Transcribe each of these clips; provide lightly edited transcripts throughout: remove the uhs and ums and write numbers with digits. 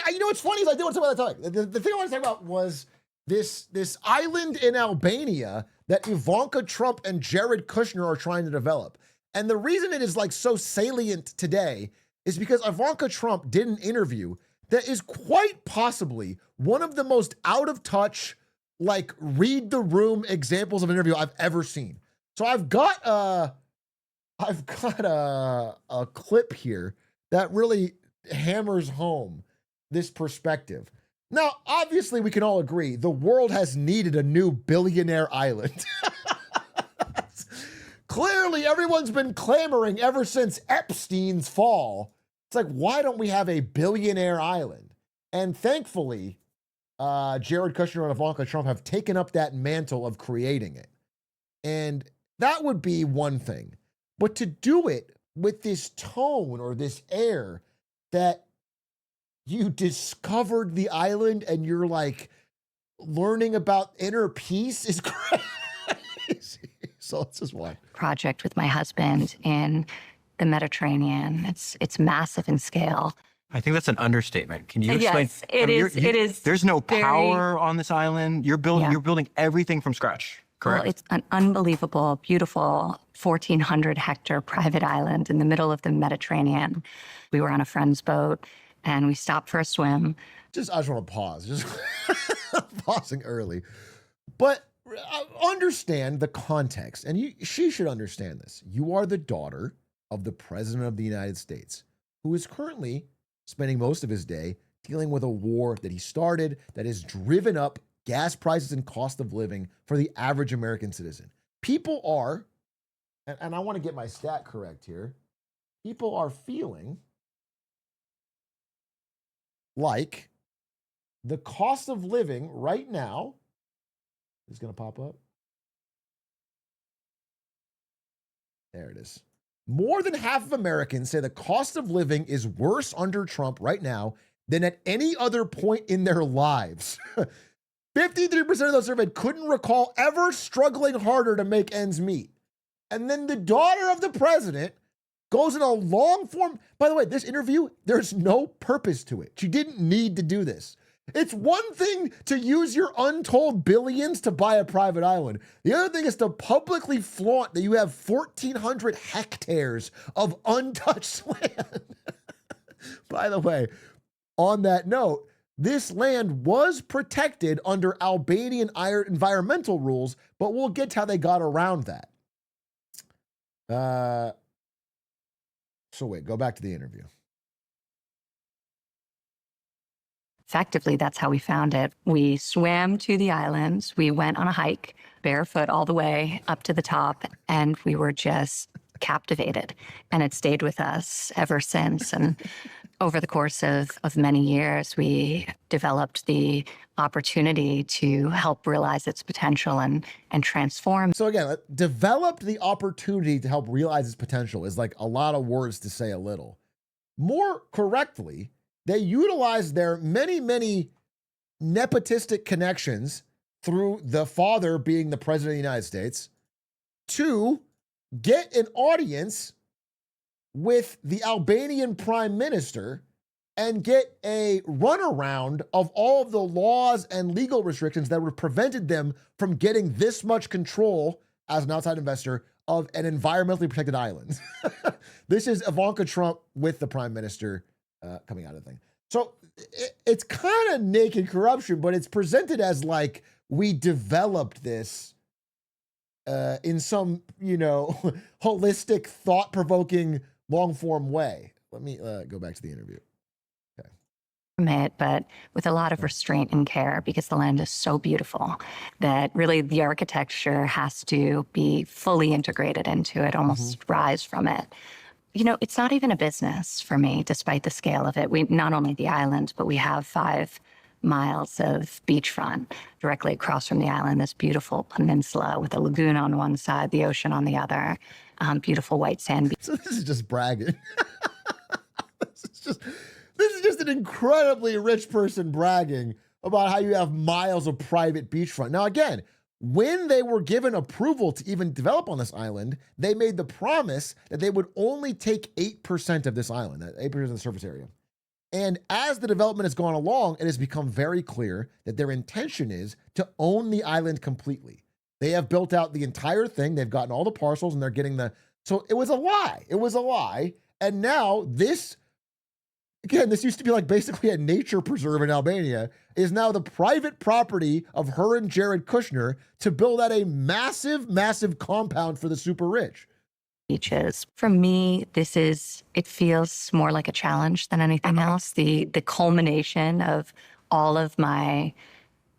you know what's funny is I do want to talk about that topic. The thing I want to talk about was this island in Albania that Ivanka Trump and Jared Kushner are trying to develop. And the reason it is like so salient today is because Ivanka Trump did an interview that is quite possibly one of the most out of touch, like read the room examples of an interview I've ever seen. So I've got a clip here that really hammers home this perspective. Now, obviously, we can all agree the world has needed a new billionaire island. Clearly, everyone's been clamoring ever since Epstein's fall. It's like, why don't we have a billionaire island? And thankfully, Jared Kushner and Ivanka Trump have taken up that mantle of creating it. And that would be one thing. But to do it with this tone or this air that you discovered the island and you're like learning about inner peace is crazy. So this is one project with my husband in the Mediterranean. It's massive in scale. I think that's an understatement. Can you explain? Yes, it is. There's no power on this island. You're building everything from scratch. Correct. Well, it's an unbelievable, beautiful 1,400 hectare private island in the middle of the Mediterranean. We were on a friend's boat and we stopped for a swim. I just want to pause, just pausing early. But understand the context, and she should understand this. You are the daughter of the President of the United States, who is currently spending most of his day dealing with a war that he started that has driven up gas prices and cost of living for the average American citizen. People are, and I want to get my stat correct here, people are feeling like the cost of living right now is going to pop up. There it is. More than half of Americans say the cost of living is worse under Trump right now than at any other point in their lives. 53% of those surveyed couldn't recall ever struggling harder to make ends meet. And then the daughter of the president goes in a long form. By the way, this interview, there's no purpose to it. She didn't need to do this. It's one thing to use your untold billions to buy a private island. The other thing is to publicly flaunt that you have 1,400 hectares of untouched land. By the way, on that note, this land was protected under Albanian environmental rules, but we'll get to how they got around that. So wait, go back to the interview. Effectively, that's how we found it. We swam to the islands. We went on a hike, barefoot all the way up to the top, and we were just captivated. And it stayed with us ever since. And over the course of many years, we developed the opportunity to help realize its potential and transform. So again, developed the opportunity to help realize its potential is like a lot of words to say a little. More correctly, they utilized their many, many nepotistic connections through the father being the president of the United States to get an audience with the Albanian prime minister and get a runaround of all of the laws and legal restrictions that would have prevented them from getting this much control as an outside investor of an environmentally protected island. This is Ivanka Trump with the prime minister coming out of the thing. So it's kind of naked corruption, but it's presented as like we developed this in some, holistic, thought-provoking, long-form way. Let me go back to the interview. It, but with a lot of restraint and care, because the land is so beautiful that really the architecture has to be fully integrated into it, almost rise from it. It's not even a business for me, despite the scale of it. We not only the island, but we have 5 miles of beachfront directly across from the island, this beautiful peninsula with a lagoon on one side, the ocean on the other, beautiful white sand. So this is just bragging. This is just an incredibly rich person bragging about how you have miles of private beachfront. Now, again, when they were given approval to even develop on this island, they made the promise that they would only take 8% of this island, that 8% of the surface area. And as the development has gone along, it has become very clear that their intention is to own the island completely. They have built out the entire thing. They've gotten all the parcels and they're getting the... So it was a lie. It was a lie. And now this, again, this used to be like basically a nature preserve in Albania, is now the private property of her and Jared Kushner to build out a massive, massive compound for the super rich. Beaches. For me, it feels more like a challenge than anything else. The culmination of all of my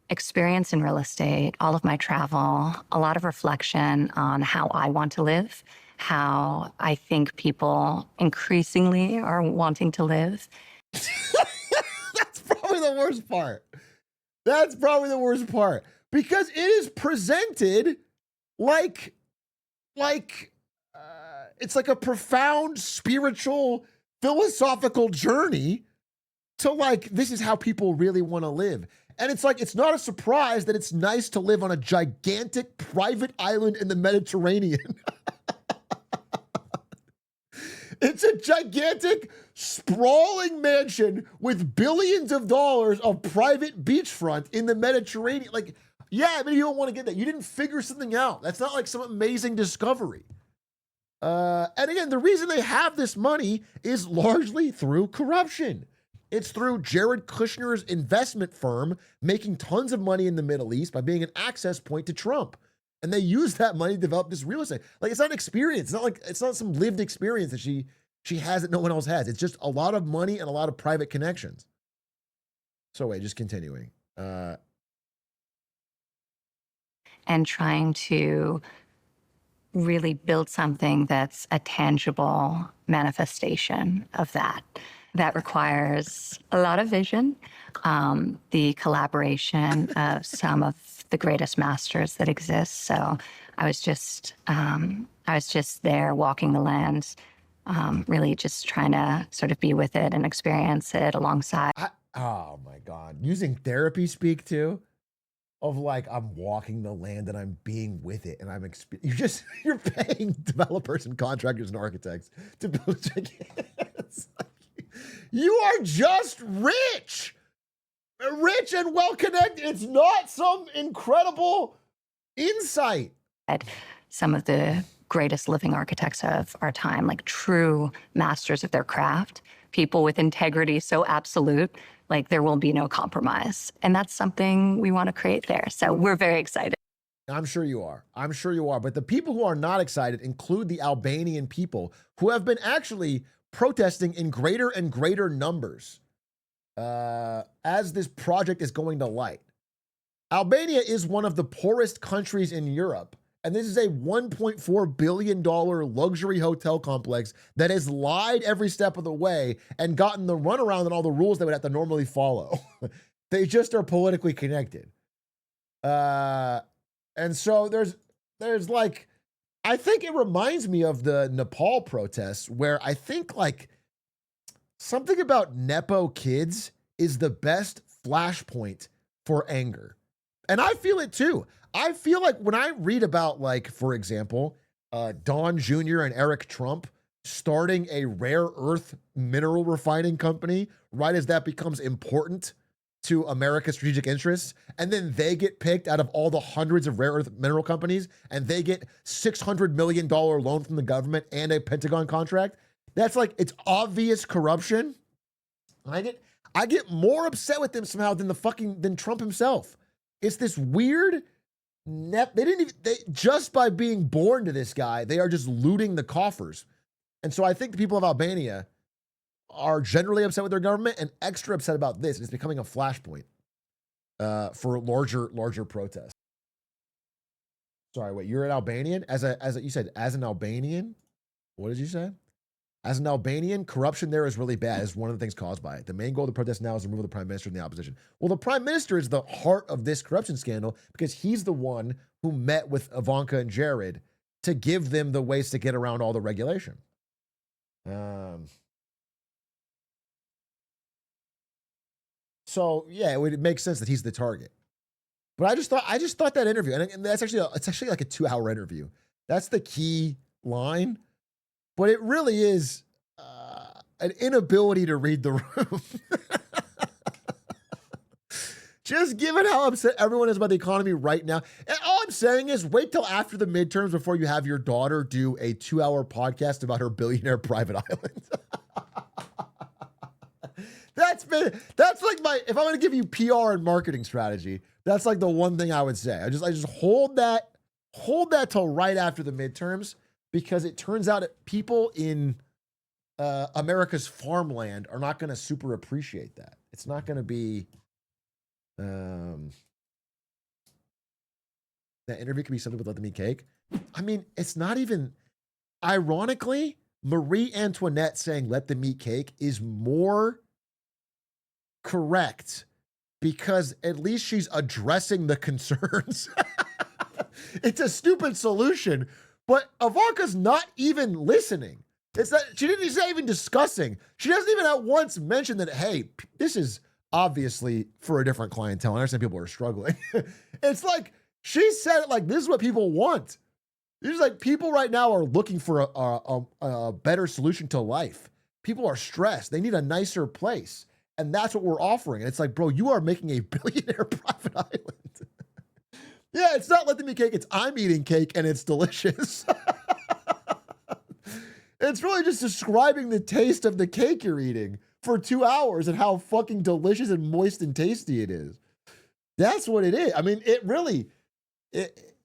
experience in real estate, all of my travel, a lot of reflection on how I want to live, how I think people increasingly are wanting to live. That's probably the worst part. That's probably the worst part. Because it is presented like it's like a profound spiritual, philosophical journey to like, this is how people really want to live. And it's like, it's not a surprise that it's nice to live on a gigantic private island in the Mediterranean. It's a gigantic, sprawling mansion with billions of dollars of private beachfront in the Mediterranean. Like, yeah, maybe you don't want to get that. You didn't figure something out. That's not like some amazing discovery. And again, the reason they have this money is largely through corruption. It's through Jared Kushner's investment firm making tons of money in the Middle East by being an access point to Trump. And they use that money to develop this real estate. Like, it's not an experience. It's not some lived experience that she has that no one else has. It's just a lot of money and a lot of private connections. So wait, just continuing. And trying to really build something that's a tangible manifestation of that. That requires a lot of vision, the collaboration of some of the greatest masters that exist. So I was just there walking the land, really just trying to sort of be with it and experience it alongside. Oh my God. Using therapy speak too, of like, I'm walking the land and I'm being with it and you're paying developers and contractors and architects to build gigantic. You are just rich and well-connected. It's not some incredible insight. Some of the greatest living architects of our time, like true masters of their craft, people with integrity so absolute, like there will be no compromise. And that's something we want to create there. So we're very excited. I'm sure you are. I'm sure you are. But the people who are not excited include the Albanian people who have been actually protesting in greater and greater numbers as this project is going to light. Albania is one of the poorest countries in Europe, and this is a $1.4 billion luxury hotel complex that has lied every step of the way and gotten the runaround on all the rules they would have to normally follow. They just are politically connected. And so there's like, I think it reminds me of the Nepal protests where I think like something about Nepo kids is the best flashpoint for anger. And I feel it too. I feel like when I read about like, for example, Don Jr. and Eric Trump starting a rare earth mineral refining company right as that becomes important to America's strategic interests, and then they get picked out of all the hundreds of rare earth mineral companies, and they get $600 million loan from the government and a Pentagon contract. That's like, it's obvious corruption. I get more upset with them somehow than Trump himself. It's this weird just by being born to this guy, they are just looting the coffers. And so I think the people of Albania are generally upset with their government and extra upset about this. It's becoming a flashpoint for larger protests. Sorry, wait, you're an Albanian? You said, as an Albanian? What did you say? As an Albanian, corruption there is really bad. It's one of the things caused by it. The main goal of the protest now is to remove the prime minister and the opposition. Well, the prime minister is the heart of this corruption scandal because he's the one who met with Ivanka and Jared to give them the ways to get around all the regulation. So yeah, it makes sense that he's the target. But I just thought that interview, and it's actually like a 2-hour interview. That's the key line. But it really is, an inability to read the room. Just given how upset everyone is about the economy right now. And all I'm saying is wait till after the midterms before you have your daughter do a 2-hour podcast about her billionaire private island. That's like if I'm going to give you PR and marketing strategy, that's like the one thing I would say. I just hold that till right after the midterms, because it turns out that people in America's farmland are not going to super appreciate that. It's not going to be, that interview could be something with Let Them Eat Cake. I mean, it's not even, ironically, Marie Antoinette saying let them eat cake is more correct because at least she's addressing the concerns. It's a stupid solution, but Ivanka's not even listening. It's that she didn't even discussing. She doesn't even at once mention that, hey, this is obviously for a different clientele. I understand people are struggling. It's like she said it like this is what people want. It's like people right now are looking for a better solution to life. People are stressed. They need a nicer place. And that's what we're offering. And it's like, bro, you are making a billionaire private island. Yeah, it's not let them eat cake. It's I'm eating cake and it's delicious. It's really just describing the taste of the cake you're eating for 2 hours and how fucking delicious and moist and tasty it is. That's what it is. I mean, it really,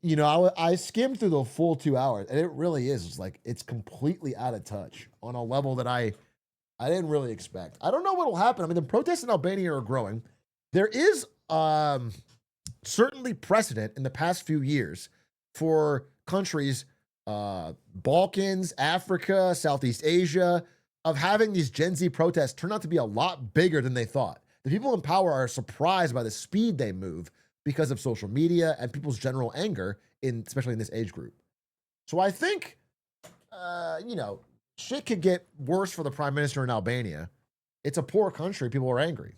you know, I skimmed through the full 2 hours and it really is. It's like, it's completely out of touch on a level that I didn't really expect. I don't know what'll happen. I mean, the protests in Albania are growing. There is certainly precedent in the past few years for countries, Balkans, Africa, Southeast Asia, of having these Gen Z protests turn out to be a lot bigger than they thought. The people in power are surprised by the speed they move because of social media and people's general anger, especially in this age group. So I think, you know, shit could get worse for the prime minister in Albania. It's a poor country. People are angry.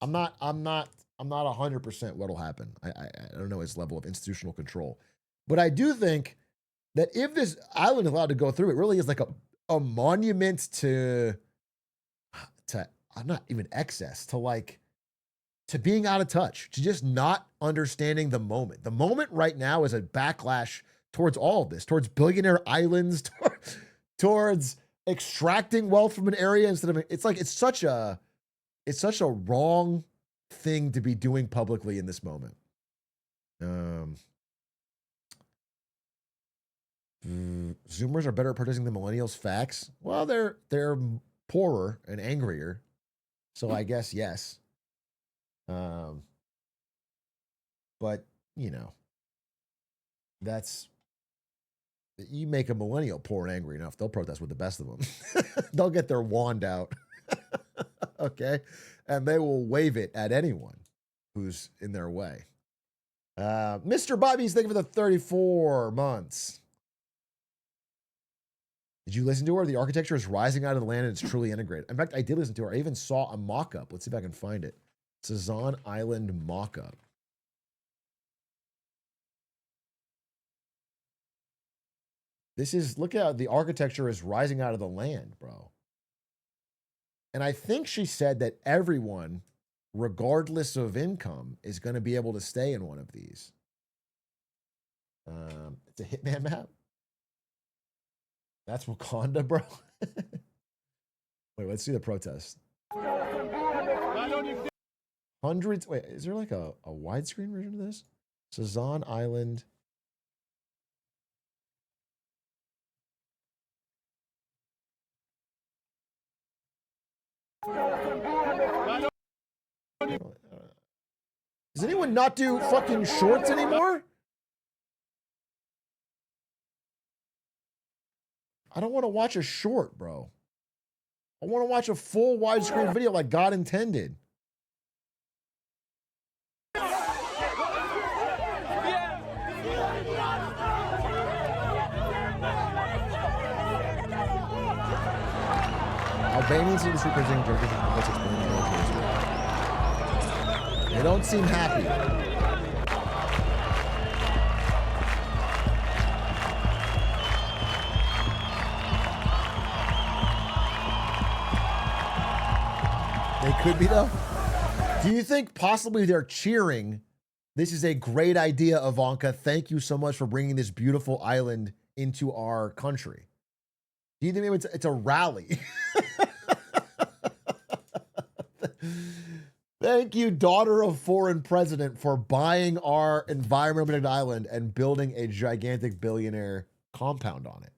I'm not 100% what'll happen. I don't know his level of institutional control, but I do think that if this island is allowed to go through, it really is like a monument to not even excess, to being out of touch, to just not understanding the moment. The moment right now is a backlash towards all of this, towards billionaire islands, towards extracting wealth from an area instead of, it's such a wrong thing to be doing publicly in this moment. Zoomers are better at protesting than millennials. Facts. Well, they're poorer and angrier, so I guess yes. But you know, you make a millennial poor and angry enough, they'll protest with the best of them. They'll get their wand out, okay, and they will wave it at anyone who's in their way. Mr. Bobby's, thank you for the 34 months. Did you listen to her? The architecture is rising out of the land and it's truly integrated. In fact, I did listen to her. I even saw a mock-up. Let's see if I can find it. Sazan Island mock-up. Look at how the architecture is rising out of the land, bro. And I think she said that everyone, regardless of income, is going to be able to stay in one of these. It's a Hitman map. That's Wakanda, bro. Wait, let's see the protest. Hundreds. Wait, is there like a widescreen version of this? Sazan Island. Does anyone not do fucking shorts anymore? I don't want to watch a short, bro. I want to watch a full widescreen video like God intended. Albanians seem to be presenting Turkish and what's explaining. They don't seem happy. They could be, though. Do you think possibly they're cheering? This is a great idea, Ivanka. Thank you so much for bringing this beautiful island into our country. Do you think maybe it's a rally? Thank you, daughter of foreign president, for buying our environmental protected island and building a gigantic billionaire compound on it.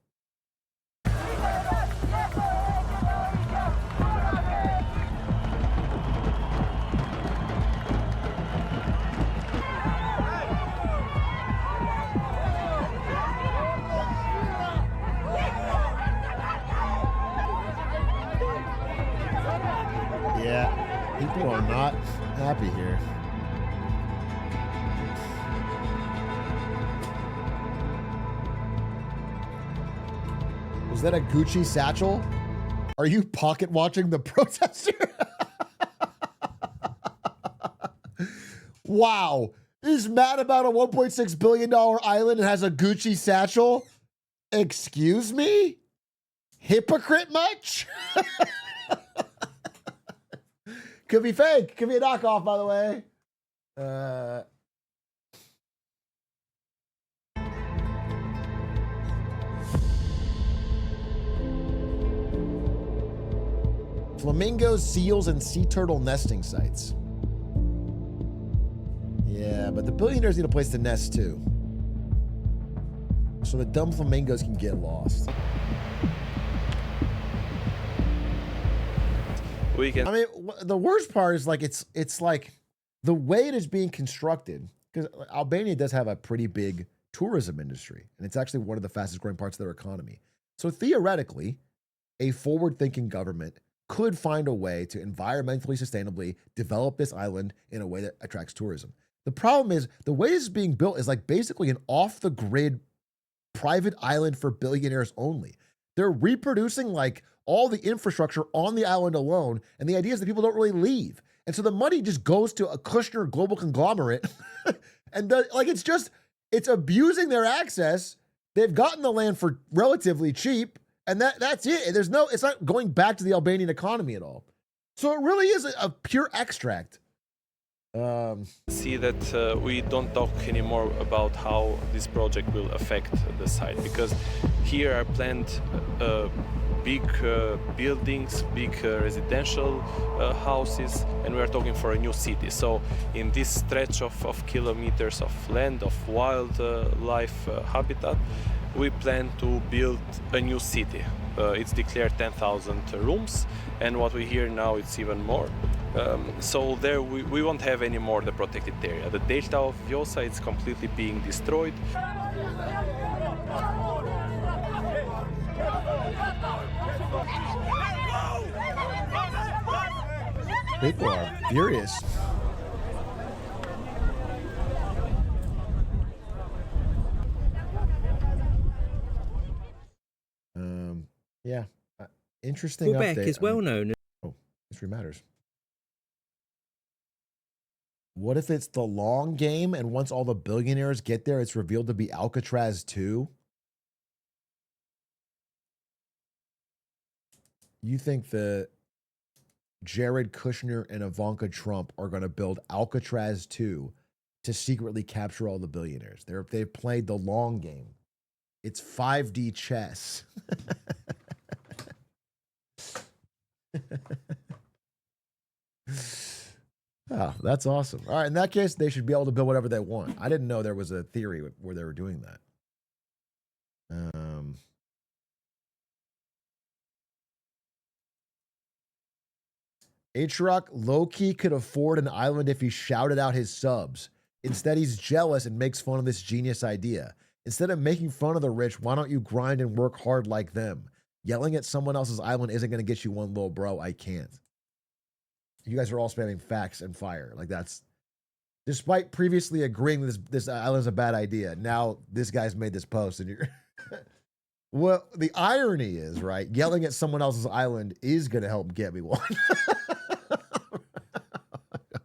Yeah, people are not happy here. Was that a Gucci satchel? Are you pocket watching the protester? Wow. He's mad about a $1.6 billion island and has a Gucci satchel? Excuse me? Hypocrite much? Could be fake. Could be a knockoff, by the way. Flamingos, seals, and sea turtle nesting sites. Yeah, but the billionaires need a place to nest too. So the dumb flamingos can get lost. We can. I mean, the worst part is like it's like the way it is being constructed, because Albania does have a pretty big tourism industry, and it's actually one of the fastest growing parts of their economy. So theoretically, a forward-thinking government could find a way to environmentally sustainably develop this island in a way that attracts tourism. The problem is the way it's being built is like basically an off-the-grid private island for billionaires only. They're reproducing like all the infrastructure on the island alone, and the idea is that people don't really leave. And so the money just goes to a Kushner global conglomerate, and it's abusing their access. They've gotten the land for relatively cheap, and that's it. It's not going back to the Albanian economy at all. So it really is a pure extract. See that we don't talk anymore about how this project will affect the site, because here are planned big buildings, big residential houses, and we are talking for a new city. So in this stretch of kilometers of land, of wildlife habitat, we plan to build a new city. It's declared 10,000 rooms, and what we hear now it's even more. So there we won't have any more the protected area. The delta of Vjosa is completely being destroyed. People are furious. Yeah. Interesting Quebec update. is well known. Oh, history matters. What if it's the long game and once all the billionaires get there, it's revealed to be Alcatraz 2? You think that Jared Kushner and Ivanka Trump are going to build Alcatraz 2 to secretly capture all the billionaires? They've played the long game. It's 5D chess. Oh, that's awesome. All right, in that case, they should be able to build whatever they want. I didn't know there was a theory where they were doing that. Atrioc low-key could afford an island if he shouted out his subs. Instead, he's jealous and makes fun of this genius idea. Instead of making fun of the rich, why don't you grind and work hard like them? Yelling at someone else's island isn't going to get you one, little bro. I can't. You guys are all spamming facts and fire. Like that's, despite previously agreeing this island's a bad idea. Now this guy's made this post and you're, well, the irony is, right? Yelling at someone else's island is going to help get me one.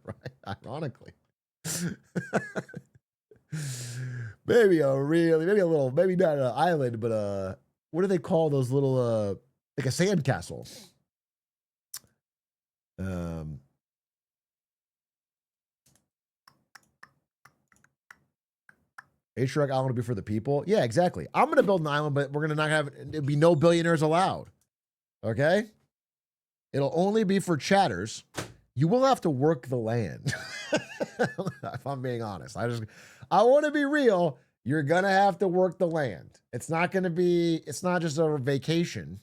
Right? Ironically. Maybe a little, maybe not an island, but what do they call those little, like a sandcastle? Atrioc Island will be for the people. Yeah, exactly. I'm going to build an island, but we're going to not have, it'll be no billionaires allowed. Okay? It'll only be for chatters. You will have to work the land. If I'm being honest. I want to be real. You're going to have to work the land. It's not going to be, it's not just a vacation.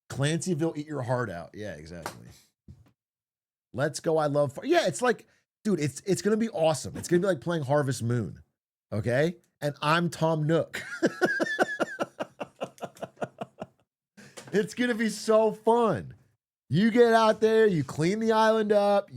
Clancyville, eat your heart out. Yeah, exactly. Let's go. I love. Yeah, it's like, dude, it's gonna be awesome. It's gonna be like playing Harvest Moon, okay? And I'm Tom Nook. It's gonna be so fun. You get out there, you clean the island up.